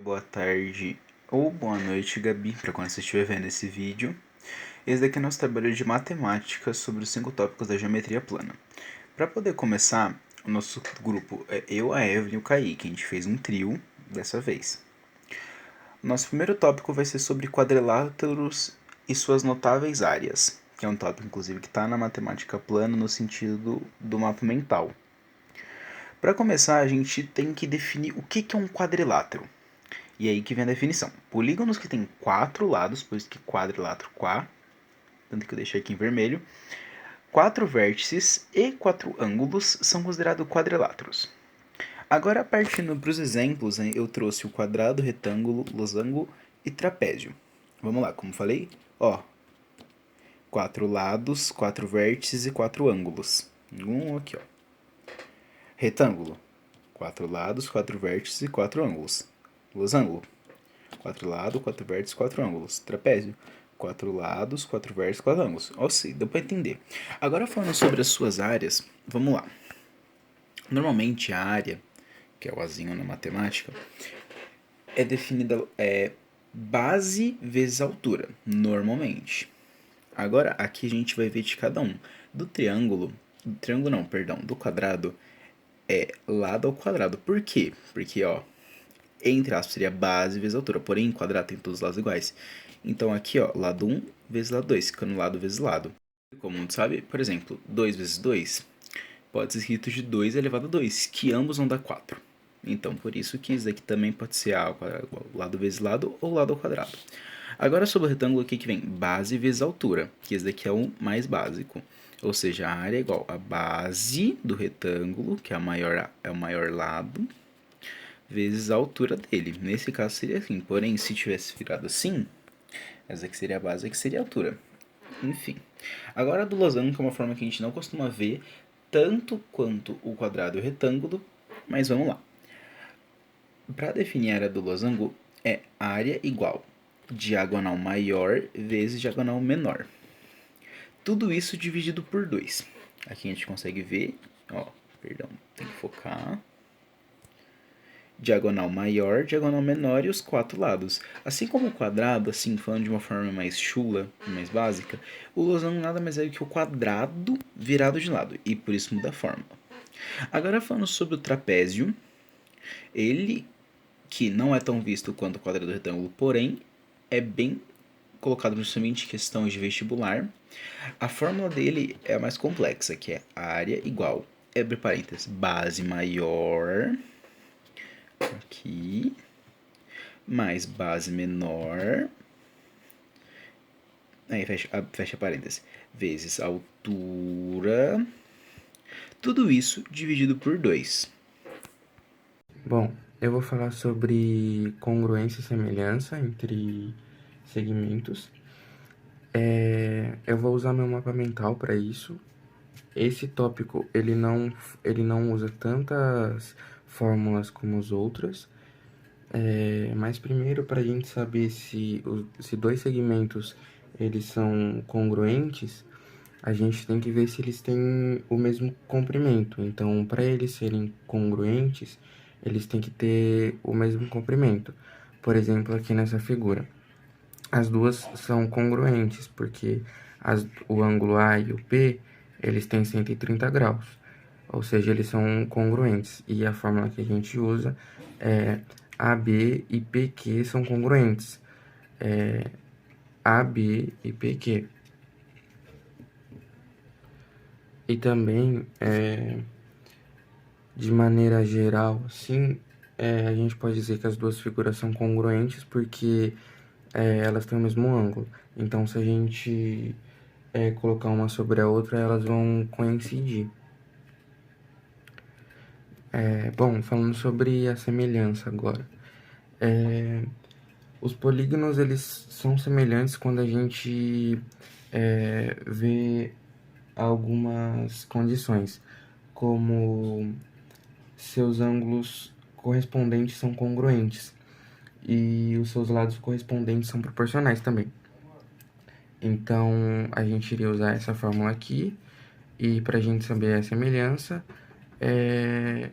Boa tarde ou boa noite, Gabi, para quando você estiver vendo esse vídeo. Esse daqui é nosso trabalho de matemática sobre os 5 tópicos da geometria plana. Para poder começar, o nosso grupo é eu, a Evelyn e o Kaique. A gente fez um trio dessa vez. Nosso primeiro tópico vai ser sobre quadriláteros e suas notáveis áreas, que é um tópico, inclusive, que está na matemática plana no sentido do mapa mental. Para começar, a gente tem que definir o que é um quadrilátero. E aí que vem a definição. Polígonos que têm 4 lados, por isso que quadrilátero quá, tanto que eu deixei aqui em vermelho, 4 vértices e 4 ângulos são considerados quadriláteros. Agora, partindo para os exemplos, eu trouxe o quadrado, retângulo, losango e trapézio. Vamos lá, como falei, 4 lados, 4 vértices e 4 ângulos. Aqui, Retângulo, 4 lados, 4 vértices e 4 ângulos. Losango, 4 lados, 4 vértices, 4 ângulos. Trapézio, 4 lados, 4 vértices, 4 ângulos. Sim, deu para entender. Agora falando sobre as suas áreas, vamos lá. Normalmente a área, que é o azinho na matemática, é definida base vezes altura, normalmente. Agora aqui a gente vai ver de cada um. Do do quadrado é lado ao quadrado. Por quê? Porque, entre aspas, seria base vezes altura. Porém, em quadrado tem todos os lados iguais. Então aqui, lado 1 vezes lado 2, ficando lado vezes lado. Como mundo sabe, por exemplo, 2 vezes 2 pode ser escrito de 2 elevado a 2, que ambos vão dar 4. Então, por isso que isso aqui também pode ser A ao quadrado, lado vezes lado ou lado ao quadrado. Agora, sobre o retângulo, aqui que vem base vezes altura, que esse daqui é o mais básico. Ou seja, a área é igual a base do retângulo, que é o maior lado, vezes a altura dele. Nesse caso seria assim, porém, se tivesse virado assim, essa aqui seria a base, aqui seria a altura. Enfim. Agora, do losango, que é uma forma que a gente não costuma ver, tanto quanto o quadrado e o retângulo, mas vamos lá. Para definir a área do losango, é área igual diagonal maior vezes diagonal menor. Tudo isso dividido por 2. Aqui a gente consegue ver, tem que focar. Diagonal maior, diagonal menor e os 4 lados. Assim como o quadrado, assim, falando de uma forma mais chula, mais básica, o losango nada mais é do que o quadrado virado de lado, e por isso muda a forma. Agora falando sobre o trapézio, ele, que não é tão visto quanto o quadrado retângulo, porém, é bem colocado principalmente em questões de vestibular. A fórmula dele é a mais complexa, que é área igual, abre parênteses, base maior, aqui, mais base menor, aí fecha parênteses, vezes altura, tudo isso dividido por 2. Bom, eu vou falar sobre congruência e semelhança entre segmentos. Eu vou usar meu mapa mental para isso. Esse tópico ele não usa tantas fórmulas como os outros. Mas primeiro, para a gente saber se dois segmentos eles são congruentes, a gente tem que ver se eles têm o mesmo comprimento. Então, para eles serem congruentes, eles têm que ter o mesmo comprimento. Por exemplo, aqui nessa figura, as duas são congruentes, porque o ângulo A e o P, eles têm 130 graus. Ou seja, eles são congruentes. E a fórmula que a gente usa é AB e PQ são congruentes. AB e PQ. E também, de maneira geral, sim, a gente pode dizer que as duas figuras são congruentes porque elas têm o mesmo ângulo. Então, se a gente colocar uma sobre a outra, elas vão coincidir. Bom, falando sobre a semelhança agora. Os polígonos, eles são semelhantes quando a gente vê algumas condições, como seus ângulos correspondentes são congruentes e os seus lados correspondentes são proporcionais também. Então, a gente iria usar essa fórmula aqui, e para a gente saber a semelhança,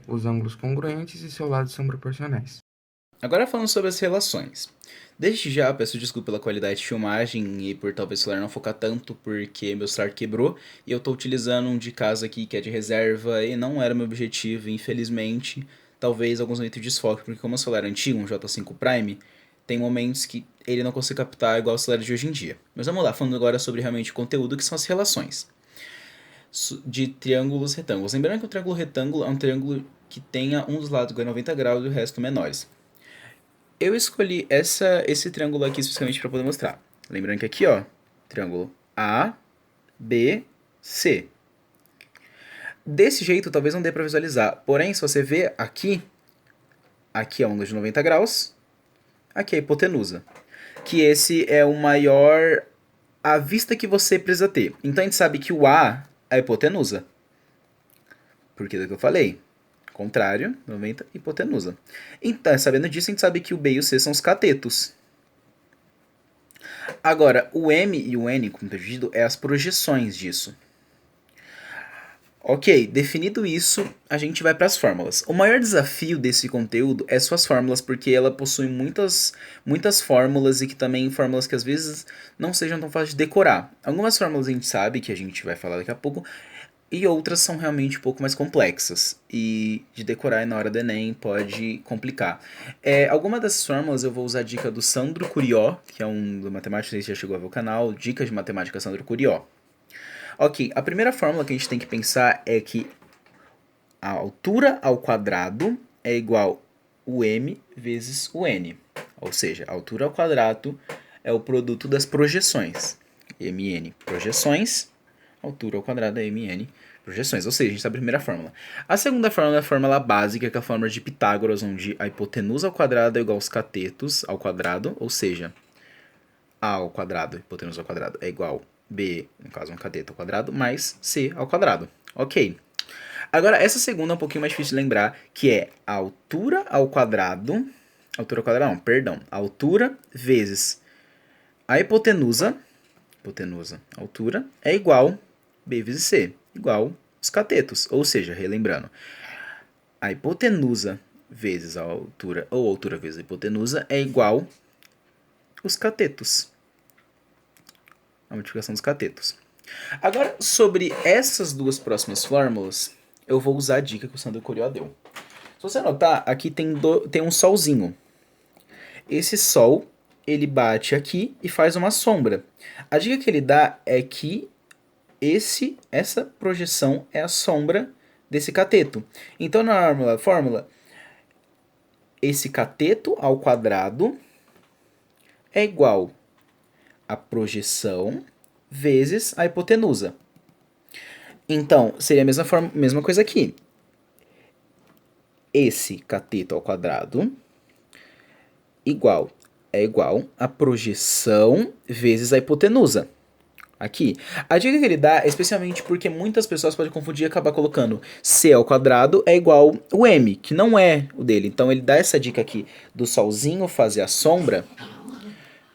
os ângulos congruentes e seus lados são proporcionais. Agora falando sobre as relações. Desde já, peço desculpa pela qualidade de filmagem e por talvez o celular não focar tanto, porque meu celular quebrou e eu tô utilizando um de casa aqui que é de reserva e não era meu objetivo, infelizmente. Talvez alguns momentos de desfoque, porque como o celular é antigo, um J5 Prime, tem momentos que ele não consegue captar igual o celular de hoje em dia. Mas vamos lá, falando agora sobre realmente o conteúdo, que são as relações de triângulos retângulos. Lembrando que um triângulo retângulo é um triângulo que tenha um dos lados igual a 90 graus e o resto menores. Eu escolhi esse triângulo aqui especificamente para poder mostrar. Lembrando que aqui, ó, triângulo A, B, C. Desse jeito, talvez não dê para visualizar. Porém, se você ver aqui, aqui é um ângulo de 90 graus, aqui é a hipotenusa. Que esse é o maior à vista que você precisa ter. Então a gente sabe que o A é a hipotenusa. Porque do que eu falei. Contrário, 90, hipotenusa. Então, sabendo disso, a gente sabe que o B e o C são os catetos. Agora, o M e o N, como está dividido, é as projeções disso. Ok, definido isso, a gente vai para as fórmulas. O maior desafio desse conteúdo é suas fórmulas, porque ela possui muitas fórmulas e que também fórmulas que às vezes não sejam tão fáceis de decorar. Algumas fórmulas a gente sabe, que a gente vai falar daqui a pouco, e outras são realmente um pouco mais complexas. E de decorar na hora do Enem pode complicar. Alguma dessas fórmulas eu vou usar a dica do Sandro Curió, que é um do matemático, que já chegou a ver o canal, Dicas de Matemática Sandro Curió. Ok, a primeira fórmula que a gente tem que pensar é que a altura ao quadrado é igual o m vezes o n. Ou seja, a altura ao quadrado é o produto das projeções. mn, projeções, altura ao quadrado é mn, projeções. Ou seja, a gente sabe a primeira fórmula. A segunda fórmula é a fórmula básica, que é a fórmula de Pitágoras, onde a hipotenusa ao quadrado é igual aos catetos ao quadrado, ou seja, a ao quadrado, hipotenusa ao quadrado, é igual b, no caso um cateto ao quadrado, mais c ao quadrado. Ok. Agora, essa segunda é um pouquinho mais difícil de lembrar, que é a altura ao quadrado, altura ao quadrado não, perdão, a altura vezes a hipotenusa, altura, é igual b vezes c, igual os catetos, ou seja, relembrando, a hipotenusa vezes a altura, ou altura vezes a hipotenusa, é igual os catetos, a multiplicação dos catetos. Agora, sobre essas duas próximas fórmulas, eu vou usar a dica que o Sandro Curió deu. Se você notar, aqui tem um solzinho. Esse sol, ele bate aqui e faz uma sombra. A dica que ele dá é que essa projeção é a sombra desse cateto. Então, na fórmula, esse cateto ao quadrado é igual a projeção vezes a hipotenusa. Então, seria a mesma coisa aqui. Esse cateto ao quadrado é igual a projeção vezes a hipotenusa. Aqui. A dica que ele dá é especialmente porque muitas pessoas podem confundir e acabar colocando c ao quadrado é igual o m, que não é o dele. Então ele dá essa dica aqui do solzinho fazer a sombra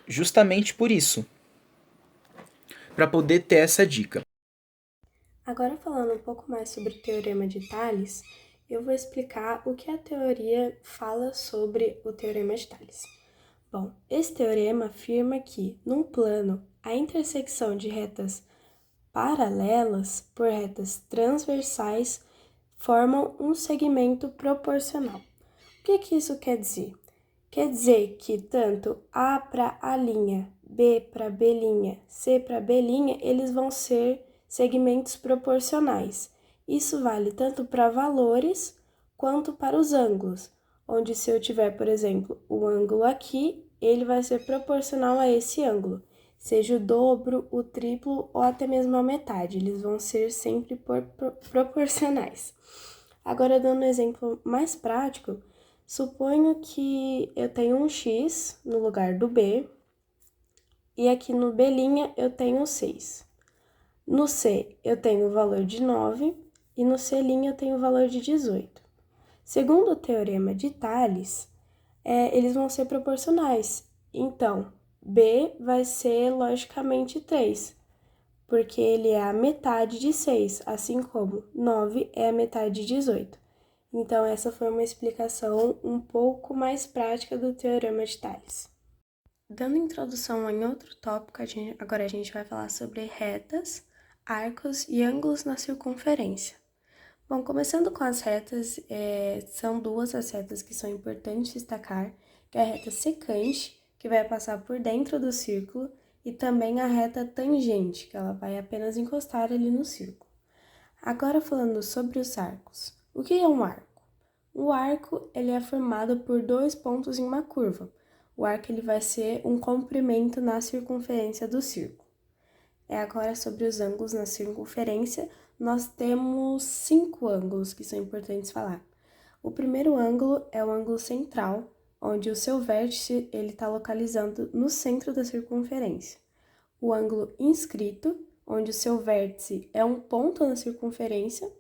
justamente por isso. Para poder ter essa dica. Agora, falando um pouco mais sobre o Teorema de Tales, eu vou explicar o que a teoria fala sobre o Teorema de Tales. Bom, esse teorema afirma que, num plano, a intersecção de retas paralelas por retas transversais formam um segmento proporcional. O que isso quer dizer? Quer dizer que tanto A para A', B para B', C para B', eles vão ser segmentos proporcionais. Isso vale tanto para valores quanto para os ângulos, onde se eu tiver, por exemplo, o ângulo aqui, ele vai ser proporcional a esse ângulo, seja o dobro, o triplo ou até mesmo a metade, eles vão ser sempre proporcionais. Agora, dando um exemplo mais prático, suponho que eu tenho um x no lugar do b, e aqui no b' eu tenho 6. No C, eu tenho o valor de 9 e no C' eu tenho o valor de 18. Segundo o teorema de Tales, eles vão ser proporcionais. Então, B vai ser logicamente 3, porque ele é a metade de 6, assim como 9 é a metade de 18. Então, essa foi uma explicação um pouco mais prática do Teorema de Tales. Dando introdução em outro tópico, agora a gente vai falar sobre retas, arcos e ângulos na circunferência. Bom, começando com as retas, são duas as retas que são importantes destacar, que é a reta secante, que vai passar por dentro do círculo, e também a reta tangente, que ela vai apenas encostar ali no círculo. Agora falando sobre os arcos. O que é um arco? O arco ele é formado por dois pontos em uma curva. O arco ele vai ser um comprimento na circunferência do círculo. Agora sobre os ângulos na circunferência, nós temos 5 ângulos que são importantes falar. O primeiro ângulo é o ângulo central, onde o seu vértice está localizando no centro da circunferência. O ângulo inscrito, onde o seu vértice é um ponto na circunferência.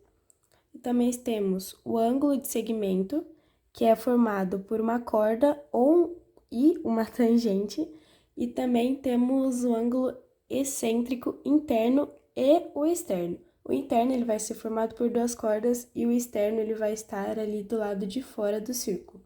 E também temos o ângulo de segmento, que é formado por uma corda e uma tangente. E também temos o ângulo excêntrico interno e o externo. O interno ele vai ser formado por duas cordas e o externo ele vai estar ali do lado de fora do círculo.